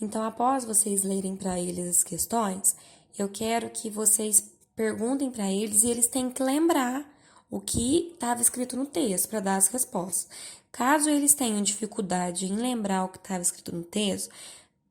Então, após vocês lerem para eles as questões, eu quero que vocês perguntem para eles e eles têm que lembrar o que estava escrito no texto para dar as respostas. Caso eles tenham dificuldade em lembrar o que estava escrito no texto,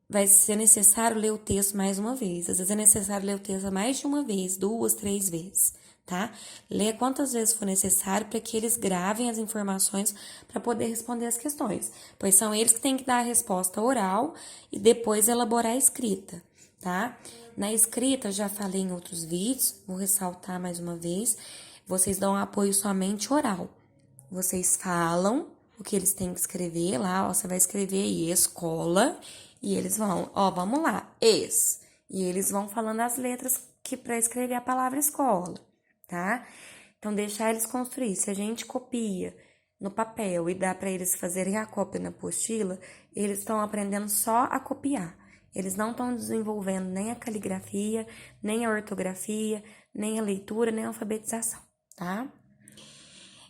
vai ser necessário ler o texto mais uma vez. Às vezes é necessário ler o texto mais de uma vez, 2, 3 vezes, tá? Leia quantas vezes for necessário para que eles gravem as informações para poder responder as questões, pois são eles que têm que dar a resposta oral e depois elaborar a escrita, tá? Na escrita, já falei em outros vídeos, vou ressaltar mais uma vez, vocês dão apoio somente oral. Vocês falam o que eles têm que escrever lá, ó, você vai escrever aí, escola, e eles vão, ó, vamos lá, e eles vão falando as letras que para escrever a palavra escola, tá? Então, deixar eles construir. Se a gente copia no papel e dá para eles fazerem a cópia na apostila, eles estão aprendendo só a copiar. Eles não estão desenvolvendo nem a caligrafia, nem a ortografia, nem a leitura, nem a alfabetização, tá?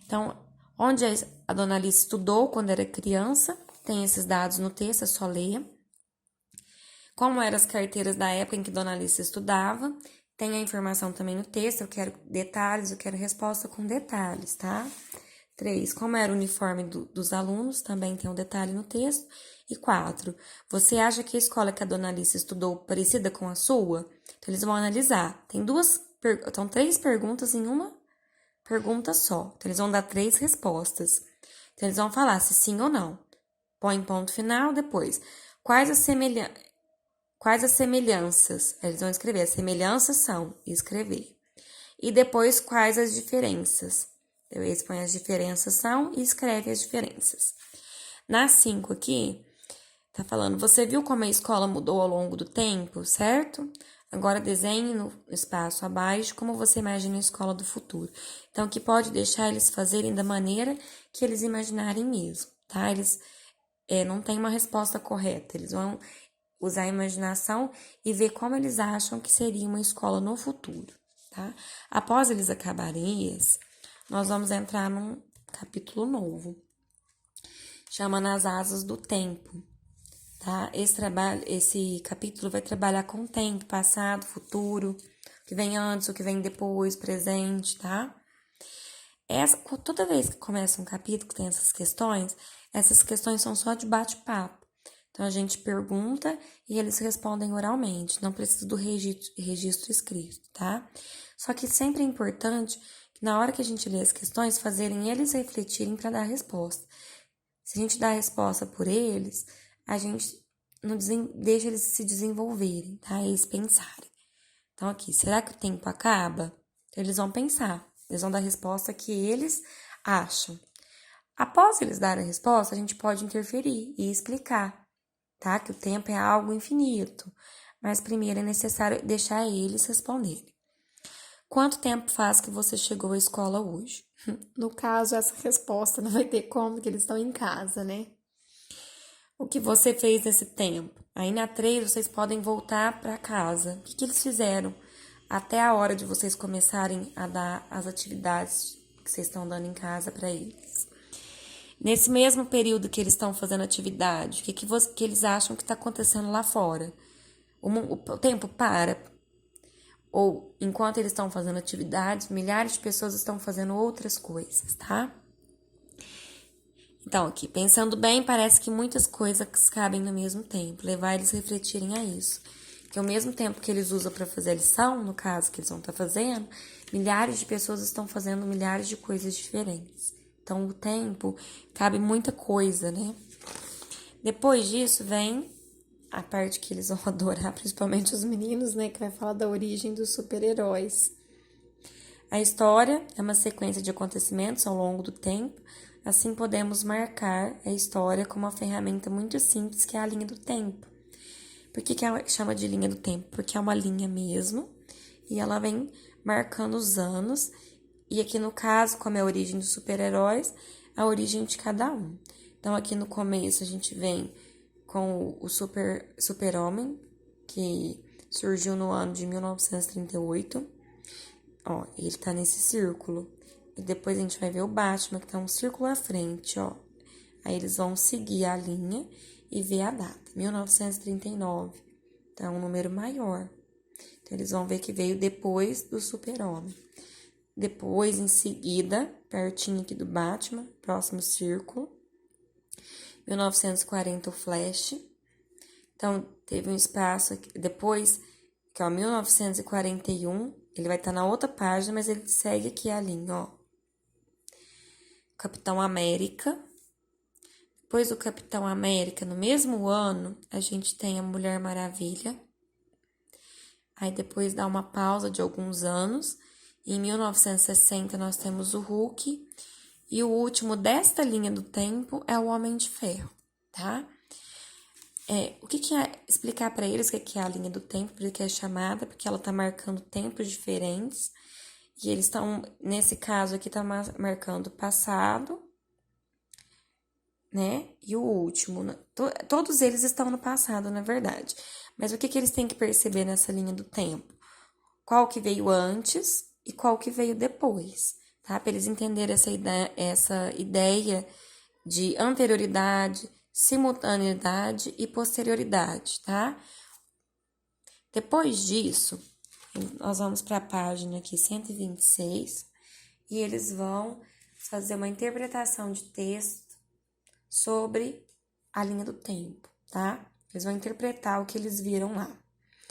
Então, onde a dona Alice estudou quando era criança, tem esses dados no texto, é só ler. Como eram as carteiras da época em que dona Alice estudava, tem a informação também no texto, eu quero detalhes, eu quero resposta com detalhes, tá? 3. Como era o uniforme dos alunos, também tem um detalhe no texto. E 4. Você acha que a escola que a dona Alice estudou parecida com a sua? Então, eles vão analisar. São 3 perguntas em uma pergunta só. Então, eles vão dar 3 respostas. Então, eles vão falar se sim ou não. Põe ponto final, depois. Quais as semelhanças? Eles vão escrever. As semelhanças são, escrever. E depois, quais as diferenças? Então, eles põem as diferenças são e escreve as diferenças. Na 5 aqui, tá falando, você viu como a escola mudou ao longo do tempo, certo? Agora desenhe no espaço abaixo como você imagina a escola do futuro. Então, que pode deixar eles fazerem da maneira que eles imaginarem mesmo, tá? Eles não têm uma resposta correta, eles vão usar a imaginação e ver como eles acham que seria uma escola no futuro, tá? Após eles acabarem esse, nós vamos entrar num capítulo novo, chama Nas Asas do Tempo, tá? Esse capítulo vai trabalhar com o tempo, passado, futuro, o que vem antes, o que vem depois, presente, tá? Toda vez que começa um capítulo que tem essas questões são só de bate-papo. Então, a gente pergunta e eles respondem oralmente, não precisa do registro escrito, tá? Só que sempre é importante que na hora que a gente lê as questões, fazerem eles refletirem para dar a resposta. Se a gente dá a resposta por eles, a gente não deixa eles se desenvolverem, tá? Eles pensarem. Então, aqui, será que o tempo acaba? Eles vão pensar, eles vão dar a resposta que eles acham. Após eles darem a resposta, a gente pode interferir e explicar, tá? Que o tempo é algo infinito, mas primeiro é necessário deixar eles responderem. Quanto tempo faz que você chegou à escola hoje? No caso, essa resposta não vai ter como, que eles estão em casa, né? O que você fez nesse tempo? Aí na 3 vocês podem voltar para casa. O que eles fizeram até a hora de vocês começarem a dar as atividades que vocês estão dando em casa para eles? Nesse mesmo período que eles estão fazendo atividade, o que eles acham que está acontecendo lá fora? O tempo para? Ou enquanto eles estão fazendo atividades, milhares de pessoas estão fazendo outras coisas, tá? Então, aqui, pensando bem, parece que muitas coisas cabem no mesmo tempo, levar eles a refletirem a isso. Que ao mesmo tempo que eles usam para fazer a lição, no caso que eles vão estar fazendo, milhares de pessoas estão fazendo milhares de coisas diferentes. Então, o tempo cabe muita coisa, né? Depois disso, vem a parte que eles vão adorar, principalmente os meninos, né? Que vai falar da origem dos super-heróis. A história é uma sequência de acontecimentos ao longo do tempo, assim podemos marcar a história como uma ferramenta muito simples que é a linha do tempo. Por que ela chama de linha do tempo? Porque é uma linha mesmo e ela vem marcando os anos. E aqui no caso, como é a origem dos super-heróis, a origem de cada um. Então aqui no começo a gente vem com o Super-Homem, que surgiu no ano de 1938. Ó, ele tá nesse círculo. E depois a gente vai ver o Batman, que tá um círculo à frente, ó. Aí eles vão seguir a linha e ver a data, 1939. Então, é um número maior. Então, eles vão ver que veio depois do Super-Homem. Depois, em seguida, pertinho aqui do Batman, próximo círculo, 1940 o Flash. Então, teve um espaço aqui, depois, que é o 1941, ele vai estar na outra página, mas ele segue aqui a linha, ó. Capitão América. Depois do Capitão América, no mesmo ano, a gente tem a Mulher Maravilha. Aí depois dá uma pausa de alguns anos. Em 1960 nós temos o Hulk. E o último desta linha do tempo é o Homem de Ferro, tá? O que é explicar para eles o que é a linha do tempo, porque é chamada, porque ela tá marcando tempos diferentes. E eles estão, nesse caso aqui, tá marcando o passado, né? E o último. Todos eles estão no passado, na verdade. Mas o que eles têm que perceber nessa linha do tempo? Qual que veio antes e qual que veio depois, tá? Para eles entenderem essa ideia de anterioridade, simultaneidade e posterioridade, tá? Depois disso, nós vamos para a página aqui 126 e eles vão fazer uma interpretação de texto sobre a linha do tempo, tá? Eles vão interpretar o que eles viram lá.